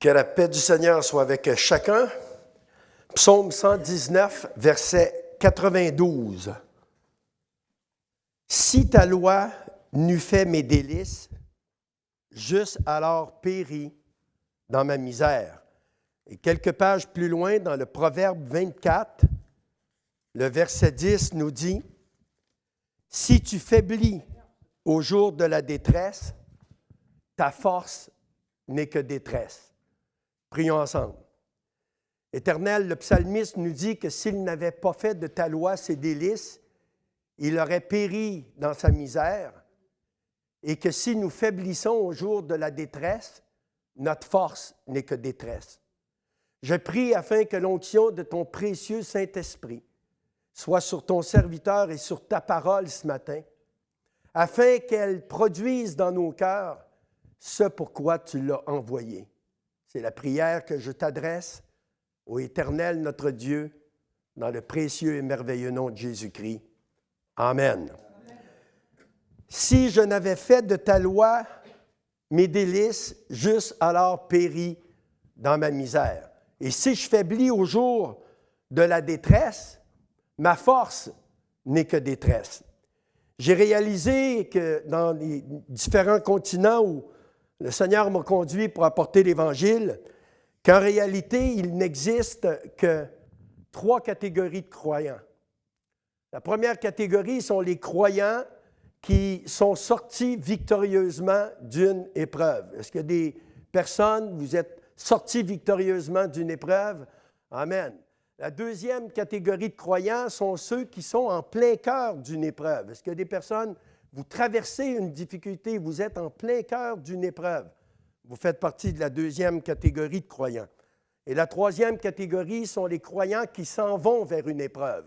Que la paix du Seigneur soit avec chacun. Psaume 119, verset 92. Si ta loi n'eût fait mes délices, j'eusse alors péri dans ma misère. Et quelques pages plus loin, dans le Proverbe 24, le verset 10 nous dit, « Si tu faiblis au jour de la détresse, ta force n'est que détresse. » Prions ensemble. Éternel, le psalmiste nous dit que s'il n'avait pas fait de ta loi ses délices, il aurait péri dans sa misère et que si nous faiblissons au jour de la détresse, notre force n'est que détresse. Je prie afin que l'onction de ton précieux Saint-Esprit soit sur ton serviteur et sur ta parole ce matin, afin qu'elle produise dans nos cœurs ce pourquoi tu l'as envoyé. C'est la prière que je t'adresse, ô Éternel notre Dieu, dans le précieux et merveilleux nom de Jésus-Christ. Amen. Si je n'avais fait de ta loi mes délices, j'eusse alors péri dans ma misère. Et si je faiblis au jour de la détresse, ma force n'est que détresse. J'ai réalisé que dans les différents continents où le Seigneur m'a conduit pour apporter l'Évangile, qu'en réalité, il n'existe que 3 catégories de croyants. La première catégorie sont les croyants qui sont sortis victorieusement d'une épreuve. Est-ce que des personnes, vous êtes sortis victorieusement d'une épreuve? Amen. La deuxième catégorie de croyants sont ceux qui sont en plein cœur d'une épreuve. Est-ce que des personnes, vous traversez une difficulté, vous êtes en plein cœur d'une épreuve? Vous faites partie de la deuxième catégorie de croyants. Et la troisième catégorie sont les croyants qui s'en vont vers une épreuve.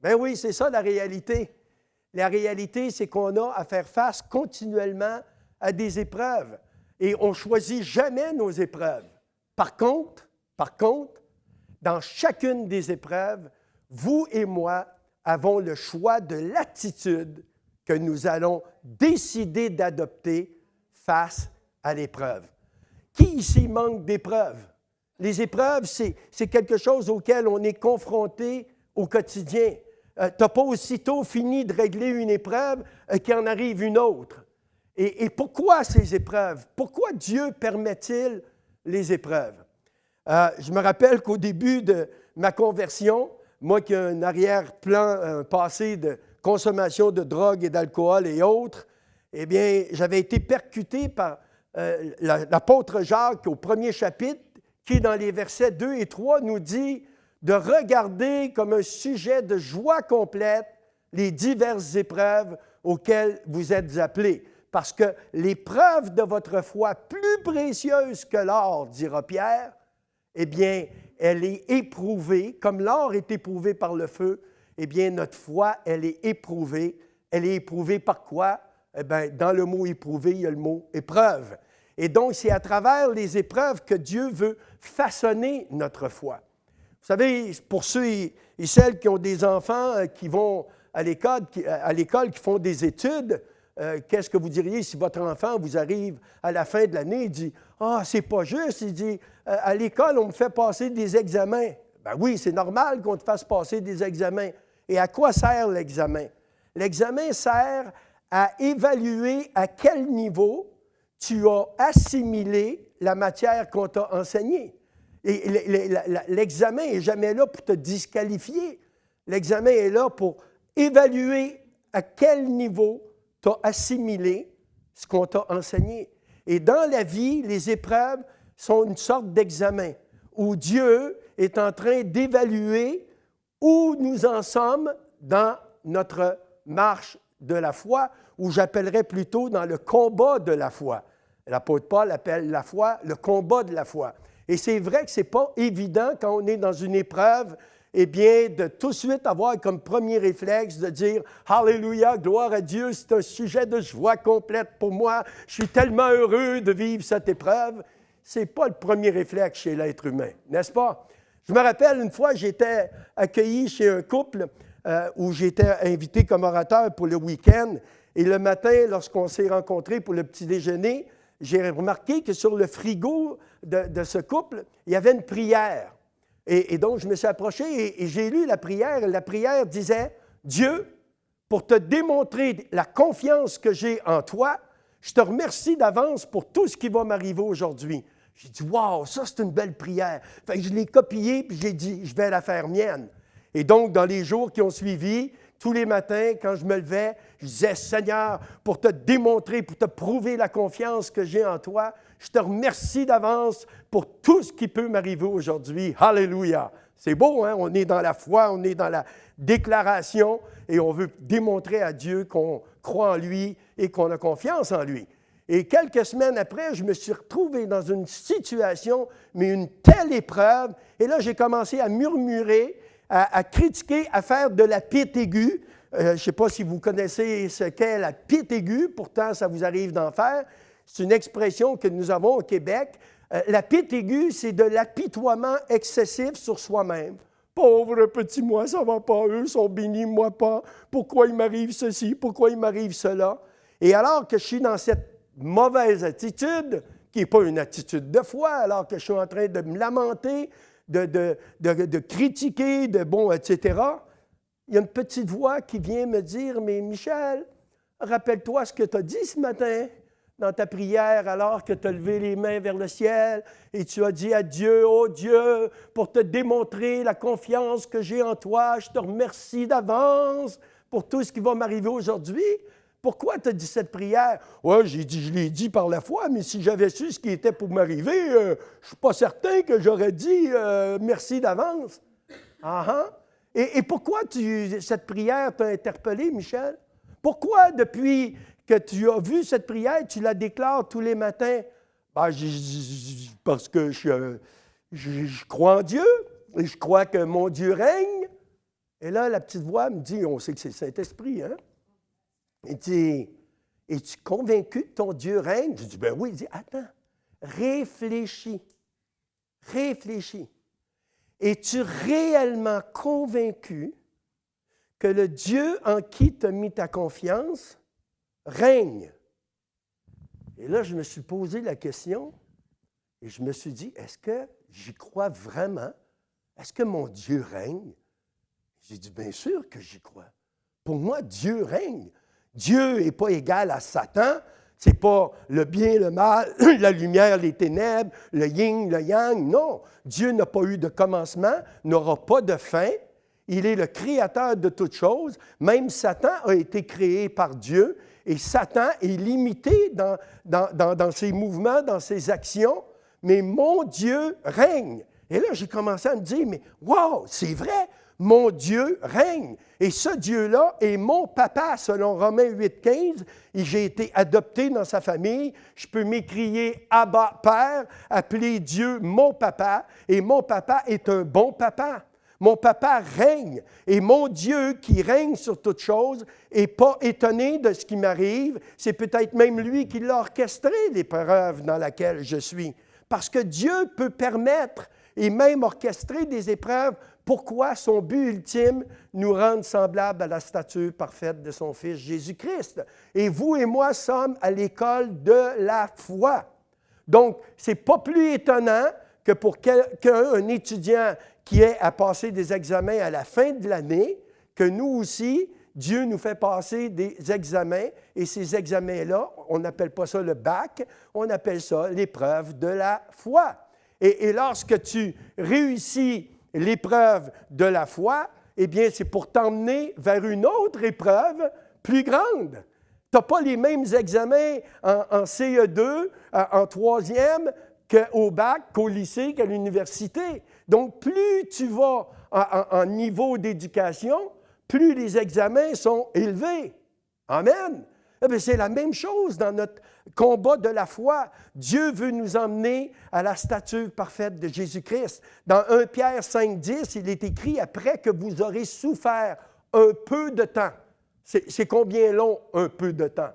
Ben oui, c'est ça la réalité. La réalité, c'est qu'on a à faire face continuellement à des épreuves. Et on ne choisit jamais nos épreuves. Par contre, dans chacune des épreuves, vous et moi avons le choix de l'attitude que nous allons décider d'adopter face à l'épreuve. Qui ici manque d'épreuves? Les épreuves, c'est quelque chose auquel on est confronté au quotidien. Tu n'as pas aussitôt fini de régler une épreuve qu'il en arrive une autre. Et pourquoi ces épreuves? Pourquoi Dieu permet-il les épreuves? Je me rappelle qu'au début de ma conversion, moi qui ai un arrière-plan, un passé de consommation de drogue et d'alcool et autres, eh bien, j'avais été percuté par l'apôtre Jacques au premier chapitre, qui, dans les versets 2 et 3, nous dit de regarder comme un sujet de joie complète les diverses épreuves auxquelles vous êtes appelés. Parce que l'épreuve de votre foi, plus précieuse que l'or, dira Pierre, eh bien, elle est éprouvée, comme l'or est éprouvé par le feu, eh bien, notre foi, elle est éprouvée. Elle est éprouvée par quoi? Eh bien, dans le mot éprouvé, il y a le mot épreuve. Et donc, c'est à travers les épreuves que Dieu veut façonner notre foi. Vous savez, pour ceux et celles qui ont des enfants qui vont à l'école, qui font des études, qu'est-ce que vous diriez si votre enfant vous arrive à la fin de l'année et dit « Ah, c'est pas juste », il dit « À l'école, on me fait passer des examens. » Ben oui, c'est normal qu'on te fasse passer des examens. Et à quoi sert l'examen? L'examen sert à évaluer à quel niveau tu as assimilé la matière qu'on t'a enseignée. Et l'examen n'est jamais là pour te disqualifier. L'examen est là pour évaluer à quel niveau tu as assimilé ce qu'on t'a enseigné. Et dans la vie, les épreuves sont une sorte d'examen où Dieu est en train d'évaluer où nous en sommes dans notre marche de la foi, ou j'appellerais plutôt dans le combat de la foi. L'apôtre Paul appelle la foi le combat de la foi. Et c'est vrai que ce n'est pas évident quand on est dans une épreuve, eh bien, de tout de suite avoir comme premier réflexe de dire « Alléluia, gloire à Dieu, c'est un sujet de joie complète pour moi, je suis tellement heureux de vivre cette épreuve. » Ce n'est pas le premier réflexe chez l'être humain, n'est-ce pas? Je me rappelle, une fois, j'étais accueilli chez un couple où j'étais invité comme orateur pour le week-end. Et le matin, lorsqu'on s'est rencontrés pour le petit déjeuner, j'ai remarqué que sur le frigo de ce couple, il y avait une prière. Et donc, je me suis approché et j'ai lu la prière. La prière disait, « Dieu, pour te démontrer la confiance que j'ai en toi, je te remercie d'avance pour tout ce qui va m'arriver aujourd'hui. » J'ai dit, « Wow, ça c'est une belle prière. » Fait que je l'ai copiée puis j'ai dit, « Je vais la faire mienne. » Et donc, dans les jours qui ont suivi, tous les matins, quand je me levais, je disais, « Seigneur, pour te démontrer, pour te prouver la confiance que j'ai en toi, je te remercie d'avance pour tout ce qui peut m'arriver aujourd'hui. Alléluia! » C'est beau, hein? On est dans la foi, on est dans la déclaration et on veut démontrer à Dieu qu'on croit en lui et qu'on a confiance en lui. Et quelques semaines après, je me suis retrouvé dans une situation, mais une telle épreuve, et là, j'ai commencé à murmurer, à critiquer, à faire de la pite aiguë. Je ne sais pas si vous connaissez ce qu'est la pite aiguë, pourtant ça vous arrive d'en faire. C'est une expression que nous avons au Québec. La pite aiguë, c'est de l'apitoiement excessif sur soi-même. Pauvre petit moi, ça ne va pas, eux sont bénis, moi pas. Pourquoi il m'arrive ceci? Pourquoi il m'arrive cela? Et alors que je suis dans cette mauvaise attitude, qui n'est pas une attitude de foi, alors que je suis en train de me lamenter, de critiquer, etc., il y a une petite voix qui vient me dire, « Mais Michel, rappelle-toi ce que tu as dit ce matin dans ta prière alors que tu as levé les mains vers le ciel et tu as dit à Dieu, « Oh Dieu, pour te démontrer la confiance que j'ai en toi, je te remercie d'avance pour tout ce qui va m'arriver aujourd'hui. » Pourquoi tu as dit cette prière? « Oui, je l'ai dit par la foi, mais si j'avais su ce qui était pour m'arriver, je ne suis pas certain que j'aurais dit merci d'avance. » Et pourquoi cette prière t'a interpellé, Michel? Pourquoi, depuis que tu as vu cette prière, tu la déclares tous les matins? Ben, parce que je crois en Dieu et je crois que mon Dieu règne. Et là, la petite voix me dit, on sait que c'est le Saint-Esprit, hein? Il dit, es-tu convaincu que ton Dieu règne? Je dis, ben oui. Il dit, attends, réfléchis. Réfléchis. Es-tu réellement convaincu que le Dieu en qui tu as mis ta confiance règne? Et là, je me suis posé la question et je me suis dit, est-ce que j'y crois vraiment? Est-ce que mon Dieu règne? J'ai dit, bien sûr que j'y crois. Pour moi, Dieu règne. Dieu n'est pas égal à Satan. Ce n'est pas le bien, le mal, la lumière, les ténèbres, le yin, le yang. Non, Dieu n'a pas eu de commencement, n'aura pas de fin. Il est le créateur de toutes choses. Même Satan a été créé par Dieu et Satan est limité dans ses mouvements, dans ses actions. Mais mon Dieu règne. Et là, j'ai commencé à me dire, mais wow, c'est vrai, mon Dieu règne. Et ce Dieu-là est mon papa, selon Romains 8,15. Et j'ai été adopté dans sa famille. Je peux m'écrier Abba, Père, appeler Dieu mon papa. Et mon papa est un bon papa. Mon papa règne. Et mon Dieu, qui règne sur toutes choses, n'est pas étonné de ce qui m'arrive. C'est peut-être même lui qui l'a orchestré, l'épreuve dans laquelle je suis. Parce que Dieu peut permettre et même orchestrer des épreuves. Pourquoi son but ultime, nous rendre semblables à la stature parfaite de son Fils Jésus-Christ. Et vous et moi sommes à l'école de la foi. Donc, ce n'est pas plus étonnant que pour un étudiant qui ait à passer des examens à la fin de l'année, que nous aussi, Dieu nous fait passer des examens, et ces examens-là, on n'appelle pas ça le bac, on appelle ça l'épreuve de la foi. Et lorsque tu réussis l'épreuve de la foi, eh bien, c'est pour t'emmener vers une autre épreuve plus grande. Tu n'as pas les mêmes examens en CE2, en troisième, qu'au bac, qu'au lycée, qu'à l'université. Donc, plus tu vas en niveau d'éducation, plus les examens sont élevés. Amen. Eh bien, c'est la même chose dans notre combat de la foi. Dieu veut nous emmener à la stature parfaite de Jésus-Christ. Dans 1 Pierre 5,10, il est écrit « Après que vous aurez souffert un peu de temps ». C'est combien long, un peu de temps?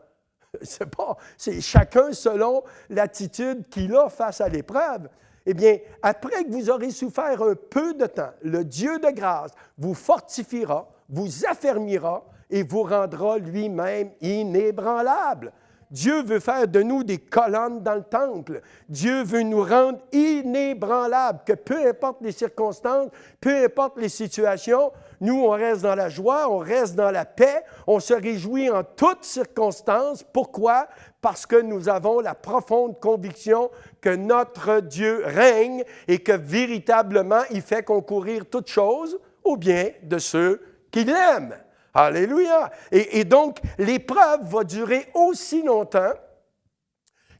C'est chacun selon l'attitude qu'il a face à l'épreuve. Eh bien, après que vous aurez souffert un peu de temps, le Dieu de grâce vous fortifiera, vous affermira et vous rendra lui-même inébranlable. Dieu veut faire de nous des colonnes dans le temple. Dieu veut nous rendre inébranlables, que peu importe les circonstances, peu importe les situations, nous, on reste dans la joie, on reste dans la paix, on se réjouit en toutes circonstances. Pourquoi? Parce que nous avons la profonde conviction que notre Dieu règne et que véritablement, il fait concourir toutes choses au bien de ceux qui l'aiment. Alléluia! Et donc, l'épreuve va durer aussi longtemps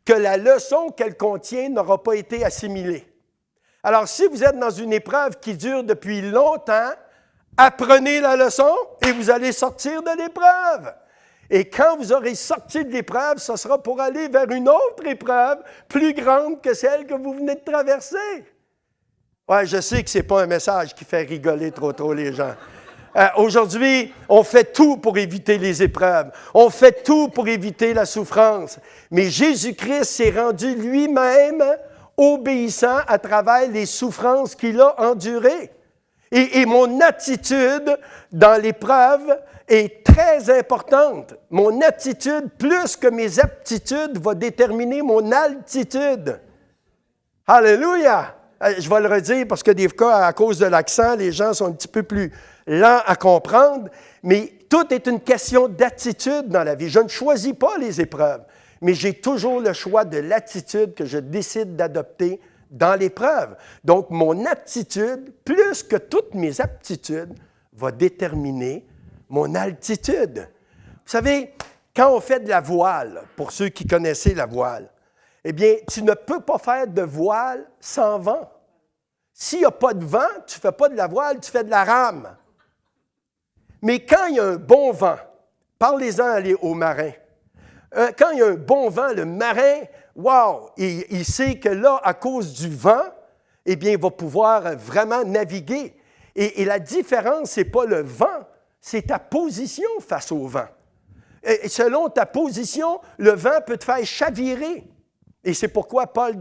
que la leçon qu'elle contient n'aura pas été assimilée. Alors, si vous êtes dans une épreuve qui dure depuis longtemps, apprenez la leçon et vous allez sortir de l'épreuve. Et quand vous aurez sorti de l'épreuve, ce sera pour aller vers une autre épreuve plus grande que celle que vous venez de traverser. Oui, je sais que ce n'est pas un message qui fait rigoler trop les gens. Aujourd'hui, on fait tout pour éviter les épreuves. On fait tout pour éviter la souffrance. Mais Jésus-Christ s'est rendu lui-même obéissant à travers les souffrances qu'il a endurées. Et mon attitude dans l'épreuve est très importante. Mon attitude, plus que mes aptitudes, va déterminer mon altitude. Alléluia! Je vais le redire parce que des fois, à cause de l'accent, les gens sont un petit peu plus lents à comprendre, mais tout est une question d'attitude dans la vie. Je ne choisis pas les épreuves, mais j'ai toujours le choix de l'attitude que je décide d'adopter dans l'épreuve. Donc, mon attitude, plus que toutes mes aptitudes, va déterminer mon altitude. Vous savez, quand on fait de la voile, pour ceux qui connaissaient la voile, eh bien, tu ne peux pas faire de voile sans vent. S'il n'y a pas de vent, tu ne fais pas de la voile, tu fais de la rame. Mais quand il y a un bon vent, parlez-en aux marins. Quand il y a un bon vent, le marin, wow, il sait que là, à cause du vent, eh bien, il va pouvoir vraiment naviguer. Et la différence, ce n'est pas le vent, c'est ta position face au vent. Et selon ta position, le vent peut te faire chavirer. Et c'est pourquoi Paul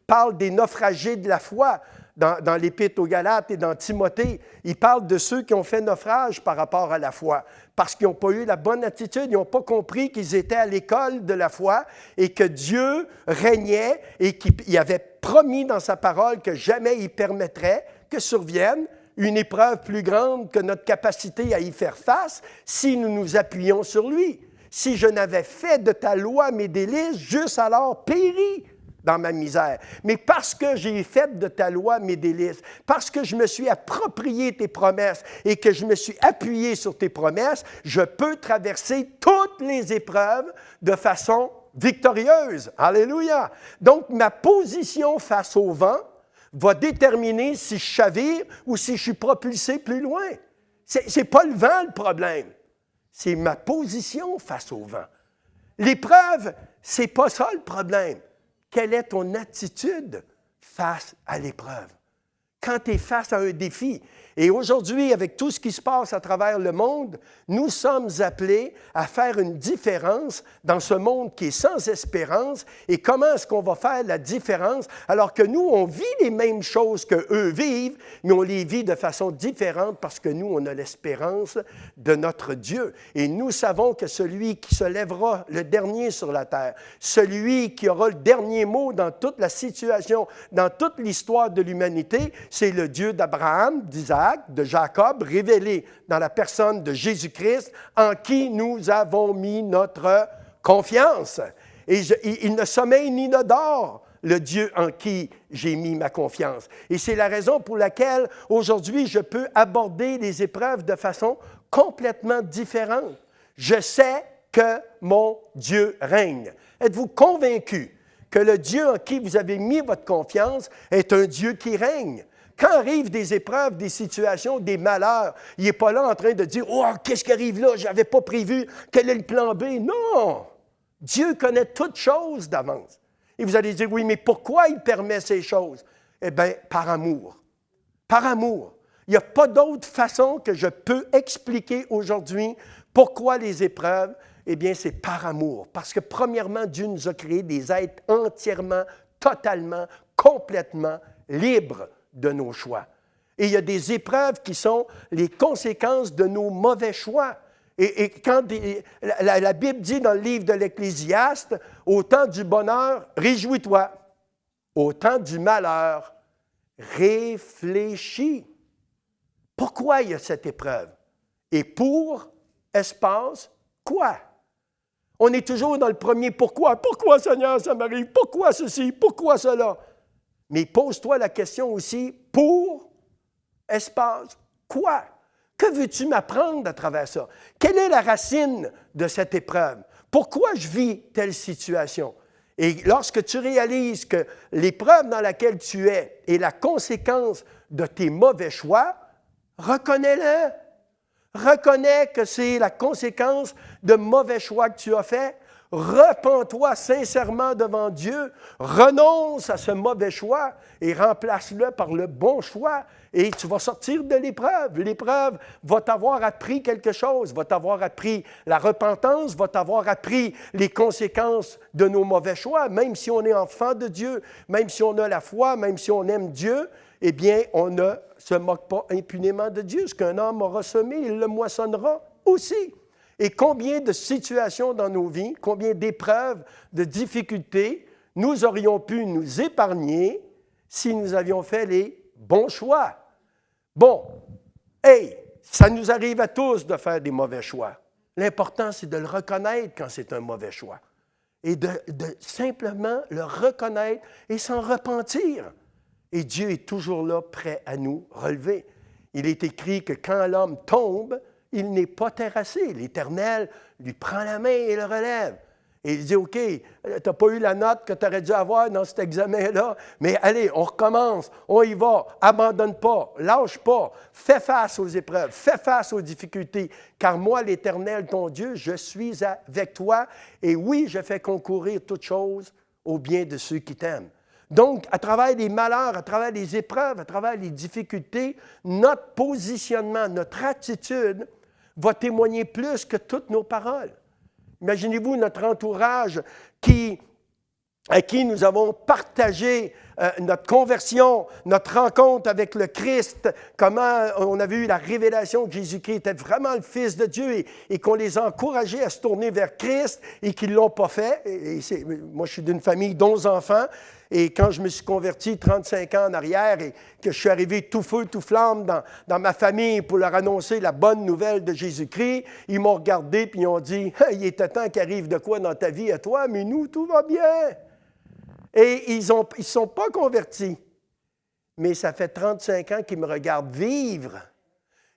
parle des naufragés de la foi dans l'Épître aux Galates et dans Timothée. Il parle de ceux qui ont fait naufrage par rapport à la foi, parce qu'ils n'ont pas eu la bonne attitude, ils n'ont pas compris qu'ils étaient à l'école de la foi et que Dieu régnait et qu'il avait promis dans sa parole que jamais il permettrait que survienne une épreuve plus grande que notre capacité à y faire face si nous nous appuyons sur lui. Si je n'avais fait de ta loi mes délices, j'eusse alors péri dans ma misère. Mais parce que j'ai fait de ta loi mes délices, parce que je me suis approprié tes promesses et que je me suis appuyé sur tes promesses, je peux traverser toutes les épreuves de façon victorieuse. Alléluia! Donc, ma position face au vent va déterminer si je chavire ou si je suis propulsé plus loin. Ce n'est pas le vent le problème. C'est ma position face au vent. L'épreuve, ce n'est pas ça le problème. Quelle est ton attitude face à l'épreuve? Quand tu es face à un défi. Et aujourd'hui, avec tout ce qui se passe à travers le monde, nous sommes appelés à faire une différence dans ce monde qui est sans espérance. Et comment est-ce qu'on va faire la différence alors que nous, on vit les mêmes choses qu'eux vivent, mais on les vit de façon différente parce que nous, on a l'espérance de notre Dieu. Et nous savons que celui qui se lèvera le dernier sur la terre, celui qui aura le dernier mot dans toute la situation, dans toute l'histoire de l'humanité, c'est le Dieu d'Abraham, d'Isaac, de Jacob, révélé dans la personne de Jésus-Christ, en qui nous avons mis notre confiance. Et il ne sommeille ni ne dort, le Dieu en qui j'ai mis ma confiance. Et c'est la raison pour laquelle, aujourd'hui, je peux aborder les épreuves de façon complètement différente. Je sais que mon Dieu règne. Êtes-vous convaincu que le Dieu en qui vous avez mis votre confiance est un Dieu qui règne? Quand arrivent des épreuves, des situations, des malheurs, il n'est pas là en train de dire « Oh, qu'est-ce qui arrive là? Je n'avais pas prévu. Quel est le plan B? » Non! Dieu connaît toutes choses d'avance. Et vous allez dire « Oui, mais pourquoi il permet ces choses? » Eh bien, par amour. Par amour. Il n'y a pas d'autre façon que je peux expliquer aujourd'hui pourquoi les épreuves. Eh bien, c'est par amour. Parce que, premièrement, Dieu nous a créés des êtres entièrement, totalement, complètement libres de nos choix. Et il y a des épreuves qui sont les conséquences de nos mauvais choix. Et quand la Bible dit dans le livre de l'Ecclésiaste, au temps du bonheur, réjouis-toi. Au temps du malheur, réfléchis. Pourquoi il y a cette épreuve? Et pour, espace, quoi? On est toujours dans le premier pourquoi. Pourquoi, Seigneur, ça m'arrive? Pourquoi ceci? Pourquoi cela? Mais pose-toi la question aussi, pour, espace, quoi? Que veux-tu m'apprendre à travers ça? Quelle est la racine de cette épreuve? Pourquoi je vis telle situation? Et lorsque tu réalises que l'épreuve dans laquelle tu es est la conséquence de tes mauvais choix, reconnais-le. Reconnais que c'est la conséquence de mauvais choix que tu as faits. Repens-toi sincèrement devant Dieu. Renonce à ce mauvais choix et remplace-le par le bon choix. Et tu vas sortir de l'épreuve. L'épreuve va t'avoir appris quelque chose, va t'avoir appris la repentance, va t'avoir appris les conséquences de nos mauvais choix. Même si on est enfant de Dieu, même si on a la foi, même si on aime Dieu, eh bien, on ne se moque pas impunément de Dieu. Ce qu'un homme aura semé, il le moissonnera aussi. Et combien de situations dans nos vies, combien d'épreuves, de difficultés, nous aurions pu nous épargner si nous avions fait les bons choix. Bon, ça nous arrive à tous de faire des mauvais choix. L'important, c'est de le reconnaître quand c'est un mauvais choix. Et de simplement le reconnaître et s'en repentir. Et Dieu est toujours là, prêt à nous relever. Il est écrit que quand l'homme tombe, il n'est pas terrassé. L'Éternel lui prend la main et le relève. Et il dit, OK, tu n'as pas eu la note que tu aurais dû avoir dans cet examen-là, mais allez, on recommence, on y va, abandonne pas, lâche pas, fais face aux épreuves, fais face aux difficultés, car moi, l'Éternel, ton Dieu, je suis avec toi, et oui, je fais concourir toutes choses au bien de ceux qui t'aiment. Donc, à travers les malheurs, à travers les épreuves, à travers les difficultés, notre positionnement, notre attitude va témoigner plus que toutes nos paroles. Imaginez-vous notre entourage à qui nous avons partagé notre conversion, notre rencontre avec le Christ, comment on avait eu la révélation que Jésus-Christ était vraiment le Fils de Dieu et qu'on les a encouragés à se tourner vers Christ et qu'ils ne l'ont pas fait. Moi, je suis d'une famille d'11 enfants. Et quand je me suis converti 35 ans en arrière et que je suis arrivé tout feu, tout flamme dans ma famille pour leur annoncer la bonne nouvelle de Jésus-Christ, ils m'ont regardé et ils ont dit « Il était temps qu'il arrive de quoi dans ta vie à toi, mais nous, tout va bien. » Et ils ne sont pas convertis. Mais ça fait 35 ans qu'ils me regardent vivre.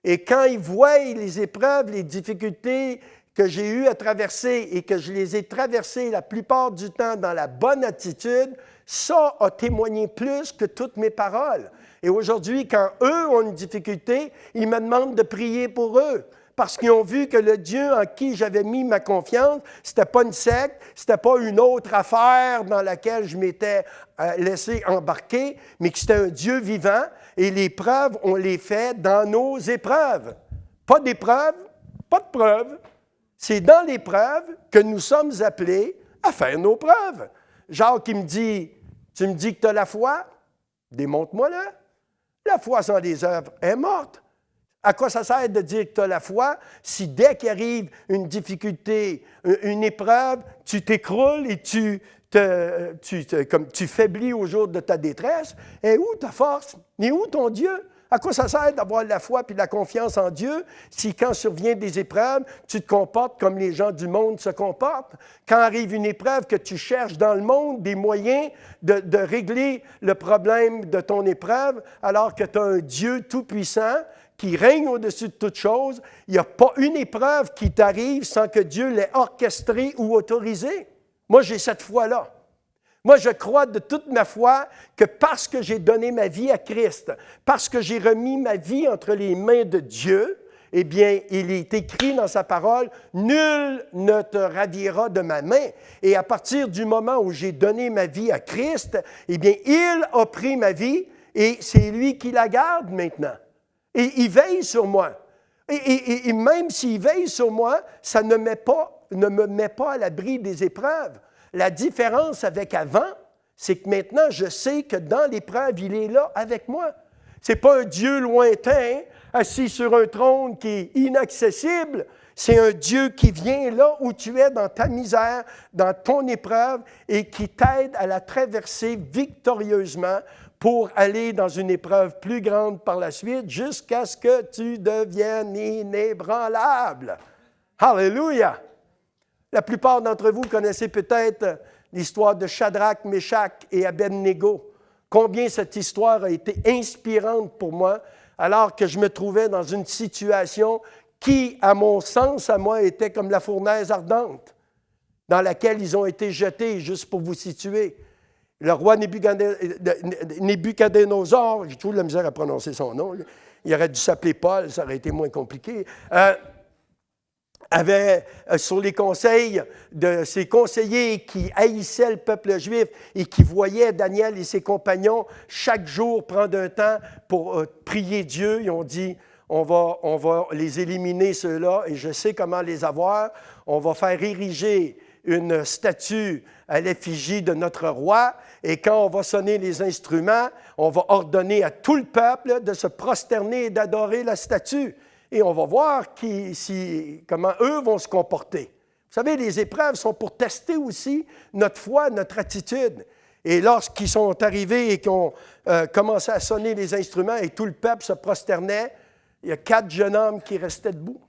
Et quand ils voient les épreuves, les difficultés que j'ai eues à traverser et que je les ai traversées la plupart du temps dans la bonne attitude, ça a témoigné plus que toutes mes paroles. Et aujourd'hui, quand eux ont une difficulté, ils me demandent de prier pour eux. Parce qu'ils ont vu que le Dieu en qui j'avais mis ma confiance, ce n'était pas une secte, ce n'était pas une autre affaire dans laquelle je m'étais laissé embarquer, mais que c'était un Dieu vivant. Et les preuves, on les fait dans nos épreuves. Pas d'épreuves, pas de preuves. C'est dans l'épreuve que nous sommes appelés à faire nos preuves. Jacques, il me dit, tu me dis que tu as la foi? Démontre-moi-la. La foi sans les œuvres est morte. À quoi ça sert de dire que tu as la foi si dès qu'il arrive une difficulté, une épreuve, tu t'écroules et tu faiblis au jour de ta détresse? Et où ta force? Et où ton Dieu? À quoi ça sert d'avoir la foi et la confiance en Dieu si quand survient des épreuves, tu te comportes comme les gens du monde se comportent? Quand arrive une épreuve, que tu cherches dans le monde des moyens de régler le problème de ton épreuve, alors que tu as un Dieu tout-puissant qui règne au-dessus de toutes choses, il n'y a pas une épreuve qui t'arrive sans que Dieu l'ait orchestrée ou autorisée. Moi, j'ai cette foi-là. Moi, je crois de toute ma foi que parce que j'ai donné ma vie à Christ, parce que j'ai remis ma vie entre les mains de Dieu, eh bien, il est écrit dans sa parole, « Nul ne te ravira de ma main. » Et à partir du moment où j'ai donné ma vie à Christ, eh bien, il a pris ma vie et c'est lui qui la garde maintenant. Et il veille sur moi. Et même s'il veille sur moi, ça ne me met pas à l'abri des épreuves. La différence avec avant, c'est que maintenant, je sais que dans l'épreuve, il est là avec moi. Ce n'est pas un Dieu lointain, assis sur un trône qui est inaccessible. C'est un Dieu qui vient là où tu es, dans ta misère, dans ton épreuve, et qui t'aide à la traverser victorieusement pour aller dans une épreuve plus grande par la suite, jusqu'à ce que tu deviennes inébranlable. Alléluia! La plupart d'entre vous connaissez peut-être l'histoire de Shadrach, Meshach et Abednego. Combien cette histoire a été inspirante pour moi, alors que je me trouvais dans une situation qui, à mon sens, à moi, était comme la fournaise ardente, dans laquelle ils ont été jetés, juste pour vous situer. Le roi Nebuchadnezzar, j'ai toujours de la misère à prononcer son nom, il aurait dû s'appeler Paul, ça aurait été moins compliqué, avait, sur les conseils de ses conseillers qui haïssaient le peuple juif et qui voyaient Daniel et ses compagnons chaque jour prendre un temps pour prier Dieu, ils ont dit, on va les éliminer ceux-là et je sais comment les avoir, on va faire ériger une statue à l'effigie de notre roi, et quand on va sonner les instruments, on va ordonner à tout le peuple de se prosterner et d'adorer la statue. Et on va voir comment eux vont se comporter. Vous savez, les épreuves sont pour tester aussi notre foi, notre attitude. Et lorsqu'ils sont arrivés et qu'ils ont commencé à sonner les instruments et tout le peuple se prosternait, il y a 4 jeunes hommes qui restaient debout,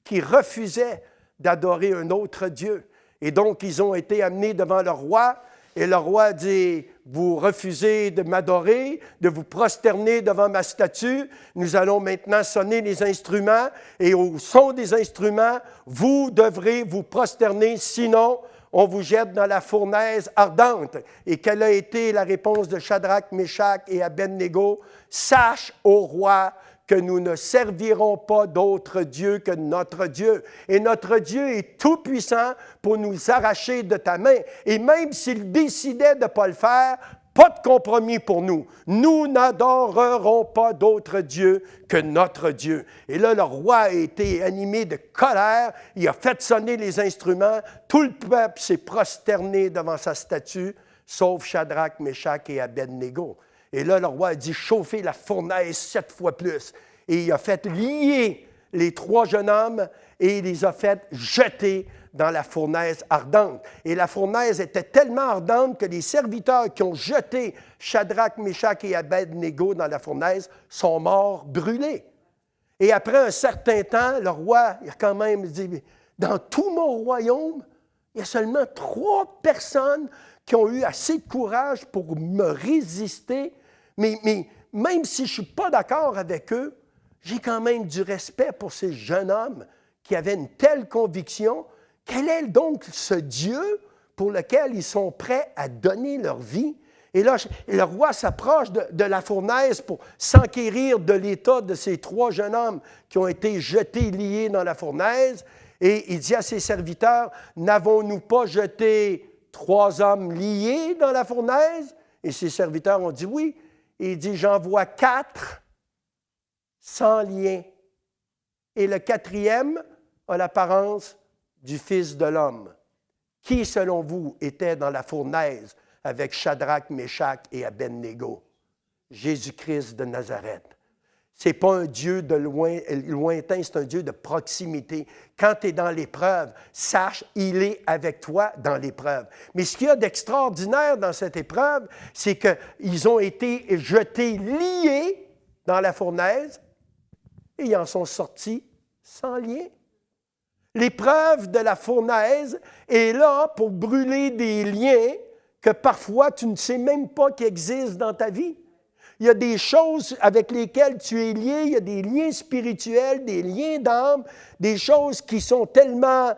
qui refusaient d'adorer un autre Dieu. Et donc, ils ont été amenés devant le roi, et le roi dit, « Vous refusez de m'adorer, de vous prosterner devant ma statue. Nous allons maintenant sonner les instruments, et au son des instruments, vous devrez vous prosterner, sinon on vous jette dans la fournaise ardente. » Et quelle a été la réponse de Shadrach, Meshach et Abednego? « Sache, ô roi, que nous ne servirons pas d'autre Dieu que notre Dieu. Et notre Dieu est tout-puissant pour nous arracher de ta main. Et même s'il décidait de ne pas le faire, pas de compromis pour nous. Nous n'adorerons pas d'autre Dieu que notre Dieu. » Et là, le roi a été animé de colère. Il a fait sonner les instruments. Tout le peuple s'est prosterné devant sa statue, sauf Shadrach, Meshach et Abednego. Et là, le roi a dit, chauffez la fournaise 7 fois plus. Et il a fait lier les 3 jeunes hommes et il les a fait jeter dans la fournaise ardente. Et la fournaise était tellement ardente que les serviteurs qui ont jeté Shadrach, Meshach et Abednego dans la fournaise sont morts brûlés. Et après un certain temps, le roi il a quand même dit, dans tout mon royaume, il y a seulement 3 personnes qui ont eu assez de courage pour me résister. Mais même si je ne suis pas d'accord avec eux, j'ai quand même du respect pour ces jeunes hommes qui avaient une telle conviction. Quel est donc ce Dieu pour lequel ils sont prêts à donner leur vie? Et là, le roi s'approche de la fournaise pour s'enquérir de l'état de ces 3 jeunes hommes qui ont été jetés, liés dans la fournaise. Et il dit à ses serviteurs, « N'avons-nous pas jeté 3 hommes liés dans la fournaise? » Et ses serviteurs ont dit, « Oui. » Et il dit, « J'en vois 4 sans lien. Et le 4e a l'apparence du Fils de l'homme. Qui, selon vous, était dans la fournaise avec Shadrach, Meshach et Abednego? Jésus-Christ de Nazareth. Ce n'est pas un Dieu de lointain, c'est un Dieu de proximité. Quand tu es dans l'épreuve, sache, il est avec toi dans l'épreuve. Mais ce qu'il y a d'extraordinaire dans cette épreuve, c'est qu'ils ont été jetés liés dans la fournaise et ils en sont sortis sans lien. L'épreuve de la fournaise est là pour brûler des liens que parfois tu ne sais même pas qu'ils existent dans ta vie. Il y a des choses avec lesquelles tu es lié, il y a des liens spirituels, des liens d'âme, des choses qui sont tellement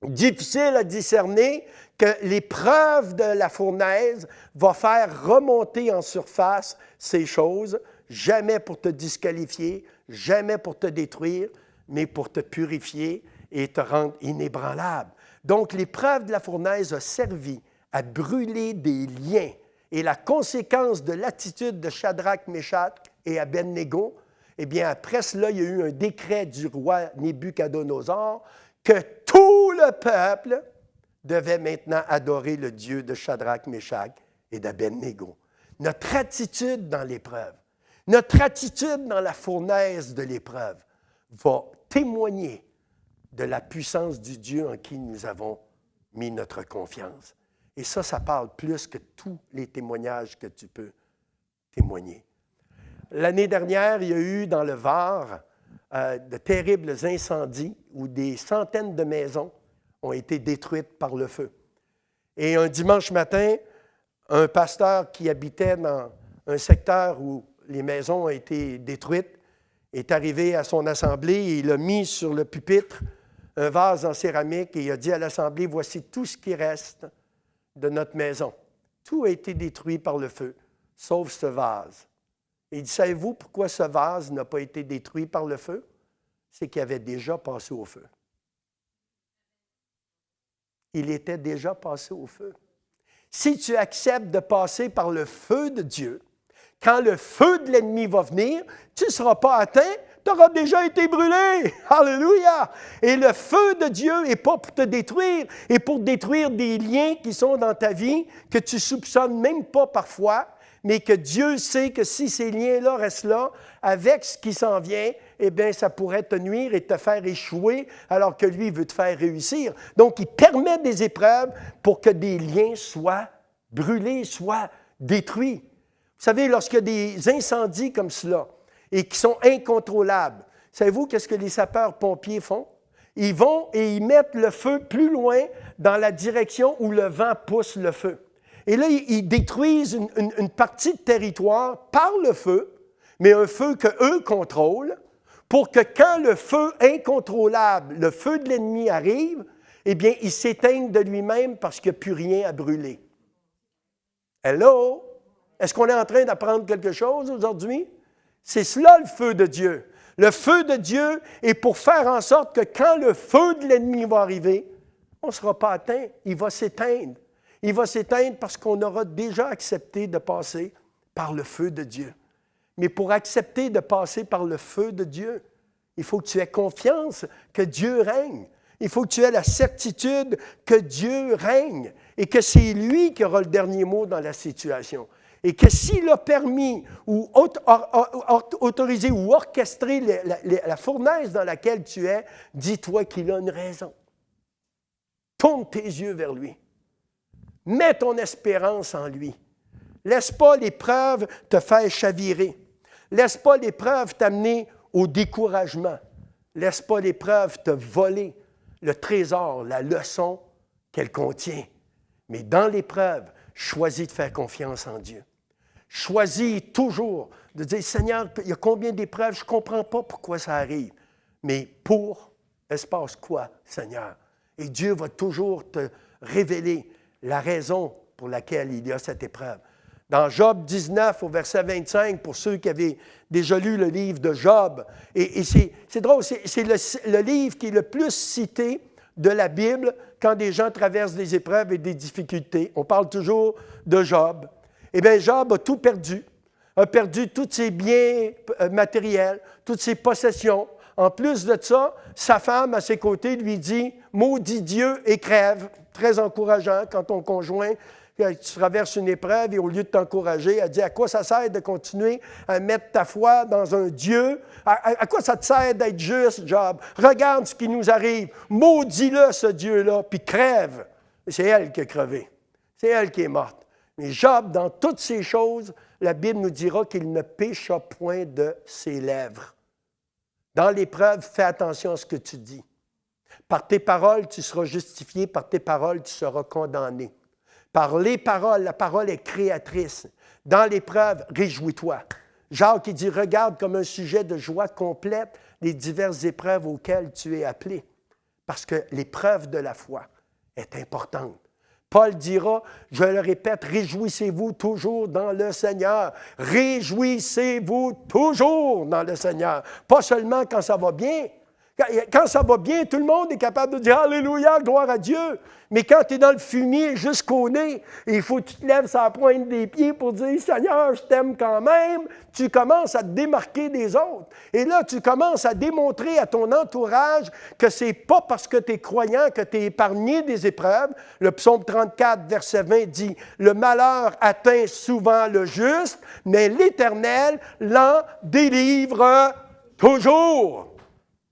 difficiles à discerner que l'épreuve de la fournaise va faire remonter en surface ces choses, jamais pour te disqualifier, jamais pour te détruire, mais pour te purifier et te rendre inébranlable. Donc, l'épreuve de la fournaise a servi à brûler des liens. Et la conséquence de l'attitude de Shadrach, Meshach et Abednego, eh bien, après cela, il y a eu un décret du roi Nebuchadnezzar que tout le peuple devait maintenant adorer le Dieu de Shadrach, Meshach et d'Abednego. notre attitude dans l'épreuve, notre attitude dans la fournaise de l'épreuve va témoigner de la puissance du Dieu en qui nous avons mis notre confiance. Et ça parle plus que tous les témoignages que tu peux témoigner. L'année dernière, il y a eu dans le Var de terribles incendies où des centaines de maisons ont été détruites par le feu. Et un dimanche matin, un pasteur qui habitait dans un secteur où les maisons ont été détruites est arrivé à son assemblée et il a mis sur le pupitre un vase en céramique et il a dit à l'assemblée, voici tout ce qui reste de notre maison. Tout a été détruit par le feu, sauf ce vase. Et il dit, savez-vous pourquoi ce vase n'a pas été détruit par le feu? C'est qu'il avait déjà passé au feu. Il était déjà passé au feu. Si tu acceptes de passer par le feu de Dieu, quand le feu de l'ennemi va venir, tu ne seras pas atteint, tu auras déjà été brûlé. Alléluia! Et le feu de Dieu n'est pas pour te détruire, et pour détruire des liens qui sont dans ta vie, que tu ne soupçonnes même pas parfois, mais que Dieu sait que si ces liens-là restent là, avec ce qui s'en vient, eh bien, ça pourrait te nuire et te faire échouer, alors que lui veut te faire réussir. Donc, il permet des épreuves pour que des liens soient brûlés, soient détruits. Vous savez, lorsqu'il y a des incendies comme cela, et qui sont incontrôlables, savez-vous qu'est-ce que les sapeurs-pompiers font? Ils vont et ils mettent le feu plus loin dans la direction où le vent pousse le feu. Et là, ils détruisent une partie de territoire par le feu, mais un feu qu'eux contrôlent, pour que quand le feu incontrôlable, le feu de l'ennemi arrive, eh bien, il s'éteigne de lui-même parce qu'il n'y a plus rien à brûler. Hello? Est-ce qu'on est en train d'apprendre quelque chose aujourd'hui? C'est cela le feu de Dieu. Le feu de Dieu est pour faire en sorte que quand le feu de l'ennemi va arriver, on ne sera pas atteint, il va s'éteindre. Il va s'éteindre parce qu'on aura déjà accepté de passer par le feu de Dieu. Mais pour accepter de passer par le feu de Dieu, il faut que tu aies confiance que Dieu règne. Il faut que tu aies la certitude que Dieu règne et que c'est lui qui aura le dernier mot dans la situation. Et que s'il a permis ou autorisé ou orchestré la fournaise dans laquelle tu es, dis-toi qu'il a une raison. Tourne tes yeux vers lui. Mets ton espérance en lui. Laisse pas l'épreuve te faire chavirer. Laisse pas l'épreuve t'amener au découragement. Laisse pas l'épreuve te voler le trésor, la leçon qu'elle contient. Mais dans l'épreuve, choisis de faire confiance en Dieu. Choisis toujours de dire, Seigneur, il y a combien d'épreuves, je ne comprends pas pourquoi ça arrive. Mais pour, espace quoi, Seigneur? Et Dieu va toujours te révéler la raison pour laquelle il y a cette épreuve. Dans Job 19, au verset 25, pour ceux qui avaient déjà lu le livre de Job, et c'est drôle, c'est le livre qui est le plus cité de la Bible quand des gens traversent des épreuves et des difficultés. On parle toujours de Job. Eh bien, Job a tout perdu. A perdu tous ses biens matériels, toutes ses possessions. En plus de ça, sa femme, à ses côtés, lui dit « Maudit Dieu et crève ». Très encourageant quand ton conjoint, tu traverses une épreuve et au lieu de t'encourager, elle dit « À quoi ça sert de continuer à mettre ta foi dans un Dieu? À quoi ça te sert d'être juste, Job? Regarde ce qui nous arrive. Maudis-le, ce Dieu-là, puis crève. » C'est elle qui a crevé. C'est elle qui est morte. Mais Job, dans toutes ces choses, la Bible nous dira qu'il ne pécha point de ses lèvres. Dans l'épreuve, fais attention à ce que tu dis. Par tes paroles, tu seras justifié. Par tes paroles, tu seras condamné. Par les paroles, la parole est créatrice. Dans l'épreuve, réjouis-toi. Jacques, il dit, regarde comme un sujet de joie complète les diverses épreuves auxquelles tu es appelé. Parce que l'épreuve de la foi est importante. Paul dira, je le répète, réjouissez-vous toujours dans le Seigneur. Réjouissez-vous toujours dans le Seigneur. Pas seulement quand ça va bien. Quand ça va bien, tout le monde est capable de dire « Alléluia, gloire à Dieu ». Mais quand tu es dans le fumier jusqu'au nez, il faut que tu te lèves sur la pointe des pieds pour dire « Seigneur, je t'aime quand même », tu commences à te démarquer des autres. Et là, tu commences à démontrer à ton entourage que ce n'est pas parce que tu es croyant que tu es épargné des épreuves. Le psaume 34, verset 20 dit « Le malheur atteint souvent le juste, mais l'Éternel l'en délivre toujours. »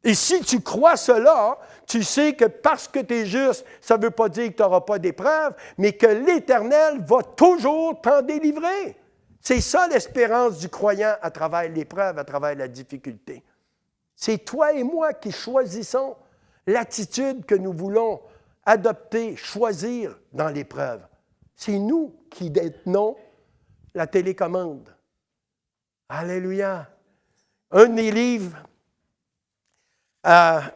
Et si tu crois cela, tu sais que parce que tu es juste, ça ne veut pas dire que tu n'auras pas d'épreuve, mais que l'Éternel va toujours t'en délivrer. C'est ça l'espérance du croyant à travers l'épreuve, à travers la difficulté. C'est toi et moi qui choisissons l'attitude que nous voulons adopter, choisir dans l'épreuve. C'est nous qui détenons la télécommande. Alléluia. Un des livres pas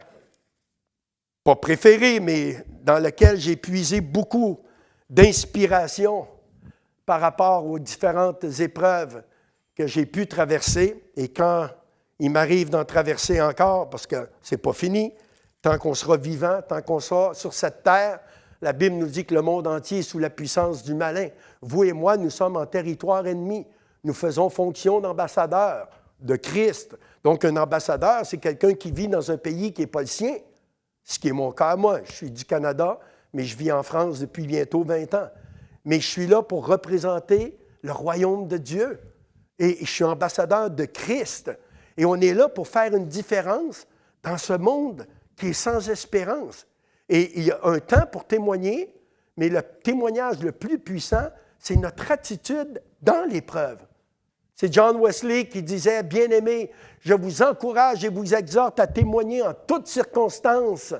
préféré, mais dans lequel j'ai puisé beaucoup d'inspiration par rapport aux différentes épreuves que j'ai pu traverser. Et quand il m'arrive d'en traverser encore, parce que ce n'est pas fini, tant qu'on sera vivant, tant qu'on sera sur cette terre, la Bible nous dit que le monde entier est sous la puissance du malin. Vous et moi, nous sommes en territoire ennemi. Nous faisons fonction d'ambassadeurs de Christ. Donc, un ambassadeur, c'est quelqu'un qui vit dans un pays qui n'est pas le sien, ce qui est mon cas moi. Je suis du Canada, mais je vis en France depuis bientôt 20 ans. Mais je suis là pour représenter le royaume de Dieu. Et je suis ambassadeur de Christ. Et on est là pour faire une différence dans ce monde qui est sans espérance. Et il y a un temps pour témoigner, mais le témoignage le plus puissant, c'est notre attitude dans l'épreuve. C'est John Wesley qui disait « Bien-aimés, je vous encourage et vous exhorte à témoigner en toutes circonstances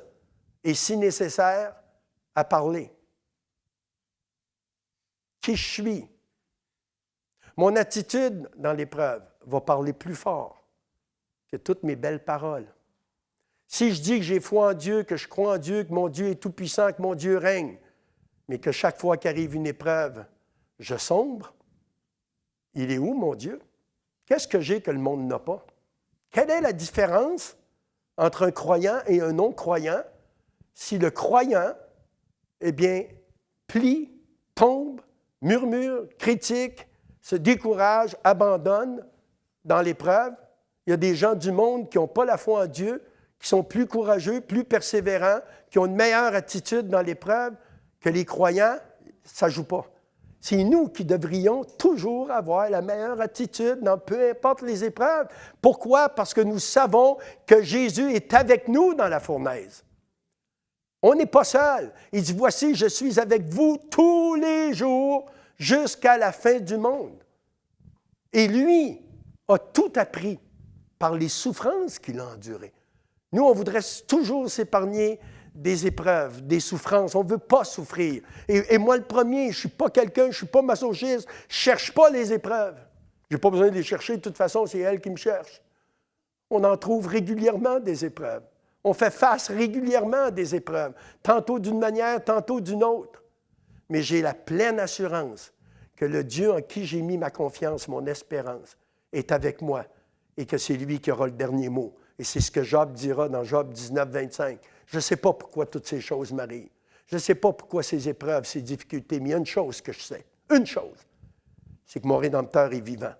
et, si nécessaire, à parler. » Qui je suis? Mon attitude dans l'épreuve va parler plus fort que toutes mes belles paroles. Si je dis que j'ai foi en Dieu, que je crois en Dieu, que mon Dieu est tout-puissant, que mon Dieu règne, mais que chaque fois qu'arrive une épreuve, je sombre, il est où, mon Dieu? Qu'est-ce que j'ai que le monde n'a pas? Quelle est la différence entre un croyant et un non-croyant si le croyant, eh bien, plie, tombe, murmure, critique, se décourage, abandonne dans l'épreuve? Il y a des gens du monde qui n'ont pas la foi en Dieu, qui sont plus courageux, plus persévérants, qui ont une meilleure attitude dans l'épreuve que les croyants, ça ne joue pas. C'est nous qui devrions toujours avoir la meilleure attitude dans peu importe les épreuves. Pourquoi? Parce que nous savons que Jésus est avec nous dans la fournaise. On n'est pas seul. Il dit, « Voici, je suis avec vous tous les jours jusqu'à la fin du monde. » Et lui a tout appris par les souffrances qu'il a endurées. Nous, on voudrait toujours s'épargner des épreuves, des souffrances. On ne veut pas souffrir. Et moi, le premier, je ne suis pas quelqu'un, je ne suis pas masochiste, je ne cherche pas les épreuves. Je n'ai pas besoin de les chercher, de toute façon, c'est elle qui me cherche. On en trouve régulièrement des épreuves. On fait face régulièrement à des épreuves, tantôt d'une manière, tantôt d'une autre. Mais j'ai la pleine assurance que le Dieu en qui j'ai mis ma confiance, mon espérance, est avec moi et que c'est lui qui aura le dernier mot. Et c'est ce que Job dira dans Job 19, 25. Je ne sais pas pourquoi toutes ces choses m'arrivent. Je ne sais pas pourquoi ces épreuves, ces difficultés, mais il y a une chose que je sais. Une chose. C'est que mon Rédempteur est vivant.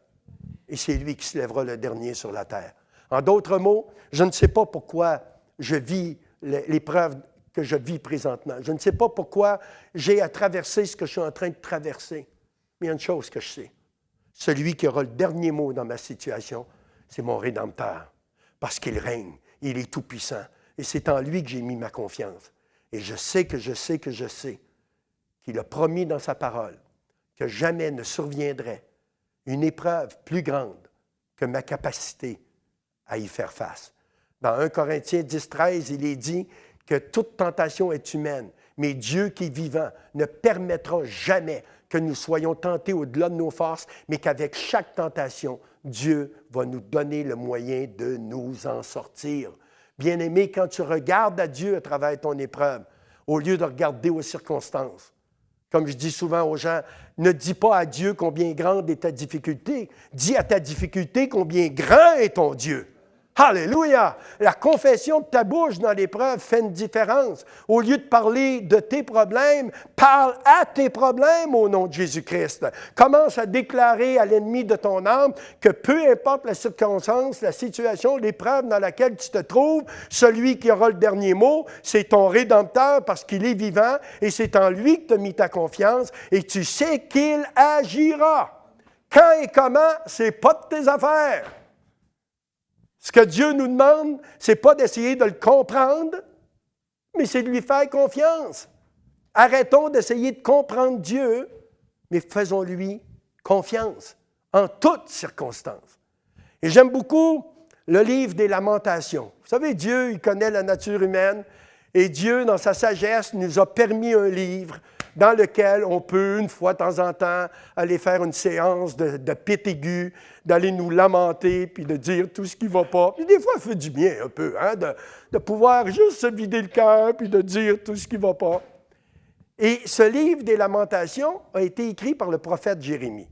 Et c'est lui qui se lèvera le dernier sur la terre. En d'autres mots, je ne sais pas pourquoi je vis l'épreuve que je vis présentement. Je ne sais pas pourquoi j'ai à traverser ce que je suis en train de traverser. Mais il y a une chose que je sais. Celui qui aura le dernier mot dans ma situation, c'est mon Rédempteur. Parce qu'il règne, il est tout-puissant. Et c'est en lui que j'ai mis ma confiance. Et je sais qu'il a promis dans sa parole que jamais ne surviendrait une épreuve plus grande que ma capacité à y faire face. Dans 1 Corinthiens 10, 13, il est dit que toute tentation est humaine, mais Dieu qui est vivant ne permettra jamais que nous soyons tentés au-delà de nos forces, mais qu'avec chaque tentation, Dieu va nous donner le moyen de nous en sortir. Bien-aimé, quand tu regardes à Dieu à travers ton épreuve, au lieu de regarder aux circonstances, comme je dis souvent aux gens, ne dis pas à Dieu combien grande est ta difficulté, dis à ta difficulté combien grand est ton Dieu. Alléluia! La confession de ta bouche dans l'épreuve fait une différence. Au lieu de parler de tes problèmes, parle à tes problèmes au nom de Jésus-Christ. Commence à déclarer à l'ennemi de ton âme que peu importe la circonstance, la situation, l'épreuve dans laquelle tu te trouves, celui qui aura le dernier mot, c'est ton Rédempteur parce qu'il est vivant et c'est en lui que tu as mis ta confiance et tu sais qu'il agira. Quand et comment, ce n'est pas de tes affaires. Ce que Dieu nous demande, ce n'est pas d'essayer de le comprendre, mais c'est de lui faire confiance. Arrêtons d'essayer de comprendre Dieu, mais faisons-lui confiance en toutes circonstances. Et j'aime beaucoup le livre des Lamentations. Vous savez, Dieu, il connaît la nature humaine et Dieu, dans sa sagesse, nous a permis un livre dans lequel on peut, une fois de temps en temps, aller faire une séance de pit aigu, d'aller nous lamenter, puis de dire tout ce qui ne va pas. Puis des fois, ça fait du bien un peu, hein, de pouvoir juste se vider le cœur, puis de dire tout ce qui ne va pas. Et ce livre des Lamentations a été écrit par le prophète Jérémie.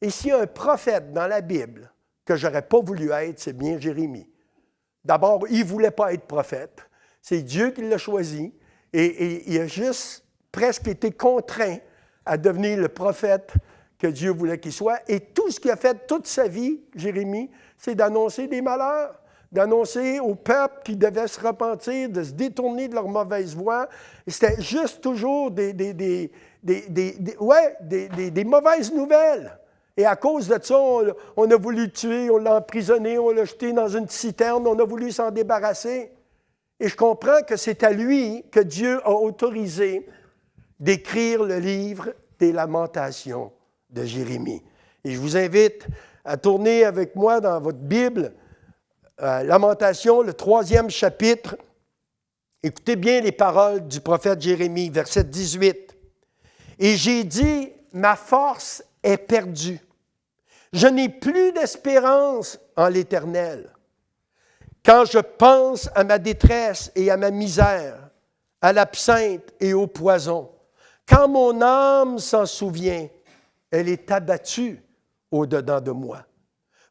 Et s'il y a un prophète dans la Bible que je n'aurais pas voulu être, c'est bien Jérémie. D'abord, il ne voulait pas être prophète. C'est Dieu qui l'a choisi. Et il a juste presque été contraint à devenir le prophète que Dieu voulait qu'il soit. Et tout ce qu'il a fait toute sa vie, Jérémie, c'est d'annoncer des malheurs, d'annoncer au peuple qui devait se repentir, de se détourner de leur mauvaise voie. C'était juste toujours des mauvaises nouvelles. Et à cause de ça, on a voulu le tuer, on l'a emprisonné, on l'a jeté dans une citerne, on a voulu s'en débarrasser. Et je comprends que c'est à lui que Dieu a autorisé d'écrire le livre des Lamentations de Jérémie. Et je vous invite à tourner avec moi dans votre Bible, Lamentations, le 3e chapitre. Écoutez bien les paroles du prophète Jérémie, verset 18. « Et j'ai dit, ma force est perdue. Je n'ai plus d'espérance en l'Éternel. Quand je pense à ma détresse et à ma misère, à l'absinthe et au poison, quand mon âme s'en souvient, elle est abattue au-dedans de moi.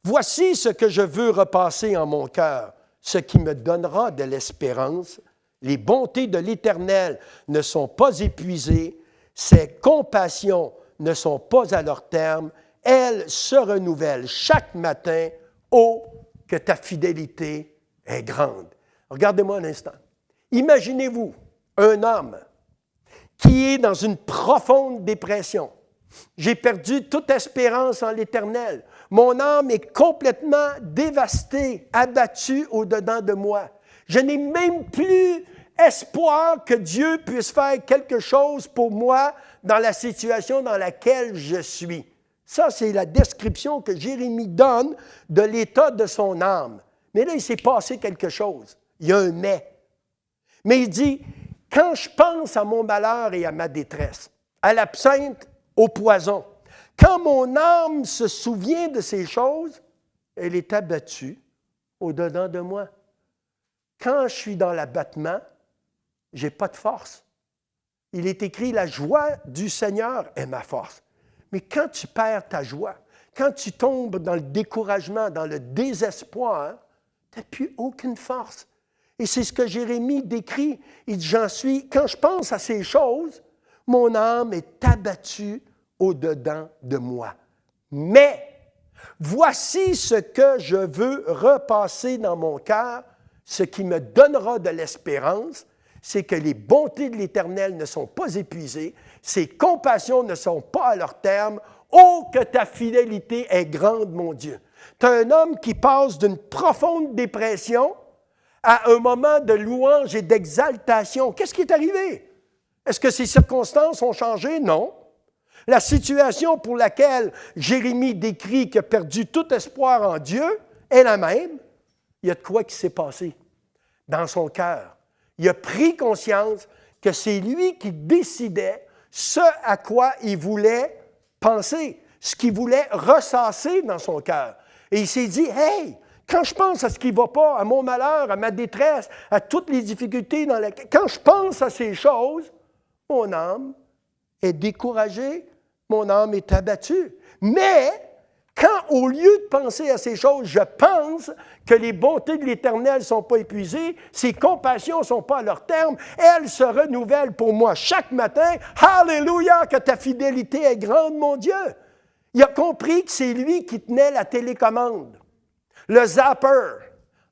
Voici ce que je veux repasser en mon cœur, ce qui me donnera de l'espérance. Les bontés de l'Éternel ne sont pas épuisées, ses compassions ne sont pas à leur terme, elles se renouvellent chaque matin. Oh, que ta fidélité est grande. » Regardez-moi un instant. Imaginez-vous un homme qui est dans une profonde dépression. J'ai perdu toute espérance en l'Éternel. Mon âme est complètement dévastée, abattue au-dedans de moi. Je n'ai même plus espoir que Dieu puisse faire quelque chose pour moi dans la situation dans laquelle je suis. Ça, c'est la description que Jérémie donne de l'état de son âme. Mais là, il s'est passé quelque chose. Il y a un « mais ». Mais il dit, quand je pense à mon malheur et à ma détresse, à l'absinthe, au poison, quand mon âme se souvient de ces choses, elle est abattue au-dedans de moi. Quand je suis dans l'abattement, je n'ai pas de force. Il est écrit, la joie du Seigneur est ma force. Mais quand tu perds ta joie, quand tu tombes dans le découragement, dans le désespoir, tu n'as plus aucune force. Et c'est ce que Jérémie décrit. Il dit, quand je pense à ces choses, mon âme est abattue au-dedans de moi. Mais voici ce que je veux repasser dans mon cœur, ce qui me donnera de l'espérance, c'est que les bontés de l'Éternel ne sont pas épuisées, ses compassions ne sont pas à leur terme. Oh, que ta fidélité est grande, mon Dieu! Tu as un homme qui passe d'une profonde dépression à un moment de louange et d'exaltation. Qu'est-ce qui est arrivé? Est-ce que ses circonstances ont changé? Non. La situation pour laquelle Jérémie décrit qu'il a perdu tout espoir en Dieu est la même. Il y a de quoi qui s'est passé dans son cœur. Il a pris conscience que c'est lui qui décidait ce à quoi il voulait penser, ce qu'il voulait ressasser dans son cœur. Et il s'est dit, « Hey, quand je pense à ce qui ne va pas, à mon malheur, à ma détresse, à toutes les difficultés dans lesquelles... Quand je pense à ces choses, mon âme est découragée, mon âme est abattue. Mais quand au lieu de penser à ces choses, je pense que les bontés de l'Éternel ne sont pas épuisées, ses compassions ne sont pas à leur terme, elles se renouvellent pour moi chaque matin. Alléluia, que ta fidélité est grande, mon Dieu. Il a compris que c'est lui qui tenait la télécommande. Le zapper,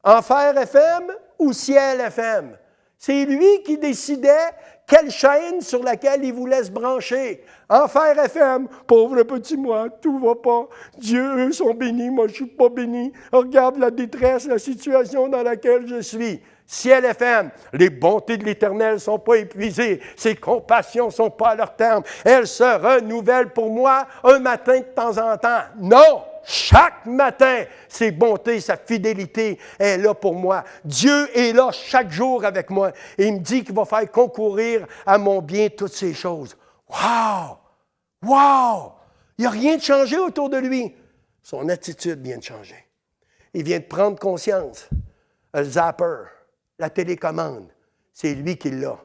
Enfer FM ou Ciel FM. C'est lui qui décidait quelle chaîne sur laquelle il voulait se brancher. Enfer FM, pauvre petit moi, tout va pas. Dieu, eux sont bénis, moi je ne suis pas béni. Regarde la détresse, la situation dans laquelle je suis. Ciel FM, les bontés de l'Éternel ne sont pas épuisées, ses compassions ne sont pas à leur terme. Elles se renouvellent pour moi un matin de temps en temps. Non! Chaque matin, ses bontés, sa fidélité est là pour moi. Dieu est là chaque jour avec moi. Et il me dit qu'il va faire concourir à mon bien toutes ces choses. Wow! Wow! Il n'y a rien de changé autour de lui. Son attitude vient de changer. Il vient de prendre conscience. Le zapper, la télécommande, c'est lui qui l'a.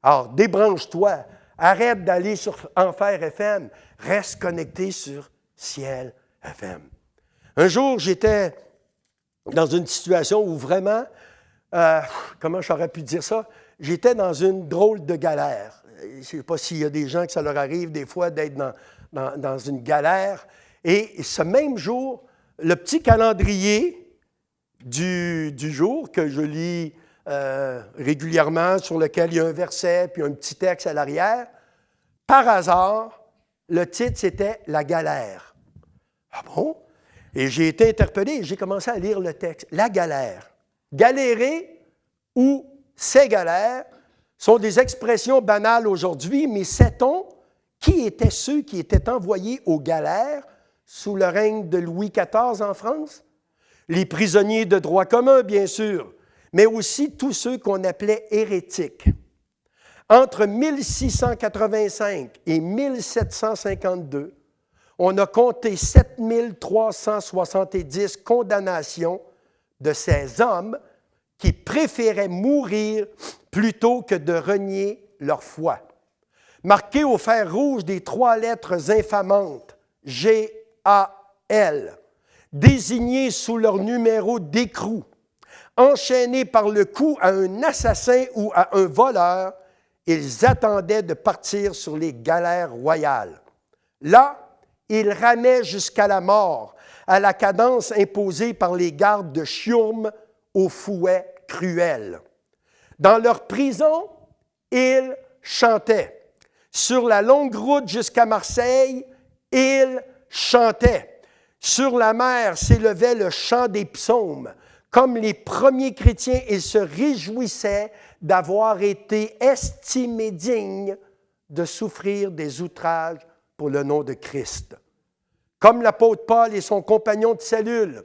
Alors, débranche-toi. Arrête d'aller sur Enfer FM. Reste connecté sur Ciel FM. Un jour, j'étais dans une situation où vraiment, comment j'aurais pu dire ça? J'étais dans une drôle de galère. Je ne sais pas s'il y a des gens que ça leur arrive des fois d'être dans une galère. Et ce même jour, le petit calendrier du jour que je lis régulièrement, sur lequel il y a un verset puis un petit texte à l'arrière, par hasard, le titre, c'était « La galère ». Ah bon? Et j'ai été interpellé et j'ai commencé à lire le texte. La galère. Galérer ou ces galères sont des expressions banales aujourd'hui, mais sait-on qui étaient ceux qui étaient envoyés aux galères sous le règne de Louis XIV en France? Les prisonniers de droit commun, bien sûr, mais aussi tous ceux qu'on appelait hérétiques. Entre 1685 et 1752, on a compté 7370 condamnations de ces hommes qui préféraient mourir plutôt que de renier leur foi. Marqués au fer rouge des 3 lettres infamantes, G-A-L, désignés sous leur numéro d'écrou, enchaînés par le cou à un assassin ou à un voleur, ils attendaient de partir sur les galères royales. Là, ils ramaient jusqu'à la mort, à la cadence imposée par les gardes de Chiourme au fouet cruel. Dans leur prison, ils chantaient. Sur la longue route jusqu'à Marseille, ils chantaient. Sur la mer s'élevait le chant des psaumes. Comme les premiers chrétiens, ils se réjouissaient d'avoir été estimés dignes de souffrir des outrages pour le nom de Christ. Comme l'apôtre Paul et son compagnon de cellule,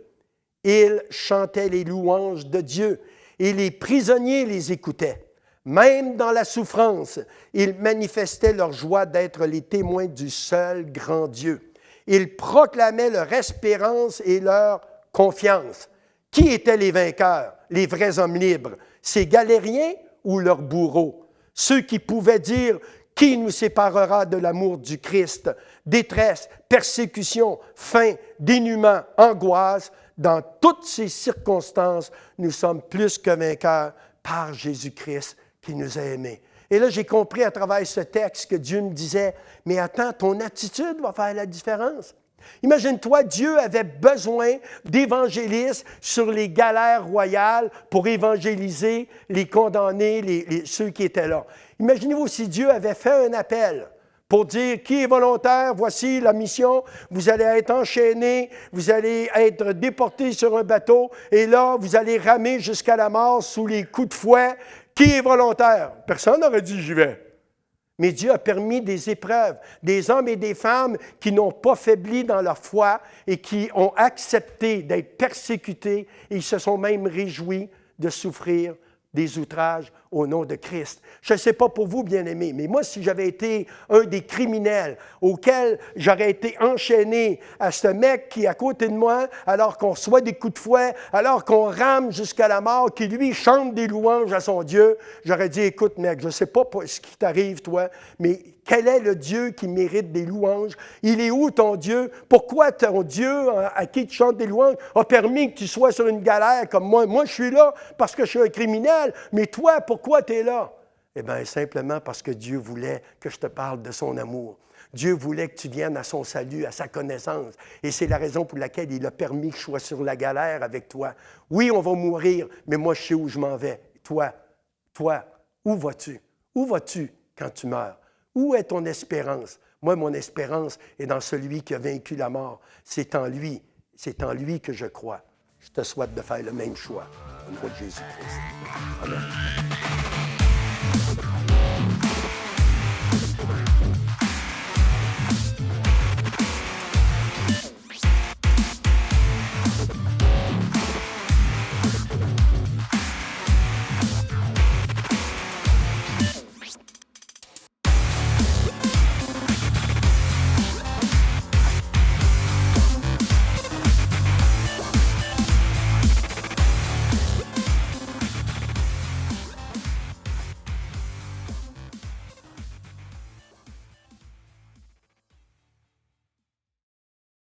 ils chantaient les louanges de Dieu et les prisonniers les écoutaient. Même dans la souffrance, ils manifestaient leur joie d'être les témoins du seul grand Dieu. Ils proclamaient leur espérance et leur confiance. Qui étaient les vainqueurs, les vrais hommes libres? Ces galériens ou leurs bourreaux? Ceux qui pouvaient dire « Qui nous séparera de l'amour du Christ? » Détresse, persécution, faim, dénuement, angoisse. Dans toutes ces circonstances, nous sommes plus que vainqueurs par Jésus-Christ qui nous a aimés. Et là, j'ai compris à travers ce texte que Dieu me disait, « Mais attends, ton attitude va faire la différence. » Imagine-toi, Dieu avait besoin d'évangélistes sur les galères royales pour évangéliser les condamnés, ceux qui étaient là. Imaginez-vous si Dieu avait fait un appel pour dire qui est volontaire, voici la mission, vous allez être enchaînés, vous allez être déportés sur un bateau et là, vous allez ramer jusqu'à la mort sous les coups de fouet. Qui est volontaire? Personne n'aurait dit j'y vais. Mais Dieu a permis des épreuves, des hommes et des femmes qui n'ont pas faibli dans leur foi et qui ont accepté d'être persécutés et ils se sont même réjouis de souffrir des outrages au nom de Christ. Je ne sais pas pour vous, bien-aimés, mais moi, si j'avais été un des criminels auxquels j'aurais été enchaîné à ce mec qui est à côté de moi, alors qu'on reçoit des coups de fouet, alors qu'on rame jusqu'à la mort, qui lui chante des louanges à son Dieu, j'aurais dit, écoute, mec, je ne sais pas ce qui t'arrive, toi, mais quel est le Dieu qui mérite des louanges? Il est où ton Dieu? Pourquoi ton Dieu, à qui tu chantes des louanges, a permis que tu sois sur une galère comme moi? Moi, je suis là parce que je suis un criminel, mais toi, pourquoi tu es là? Eh bien, simplement parce que Dieu voulait que je te parle de son amour. Dieu voulait que tu viennes à son salut, à sa connaissance. Et c'est la raison pour laquelle il a permis que je sois sur la galère avec toi. Oui, on va mourir, mais moi, je sais où je m'en vais. Toi, où vas-tu? Où vas-tu quand tu meurs? Où est ton espérance? Moi, mon espérance est dans celui qui a vaincu la mort. C'est en lui que je crois. Je te souhaite de faire le même choix. Au nom de Jésus-Christ. Amen.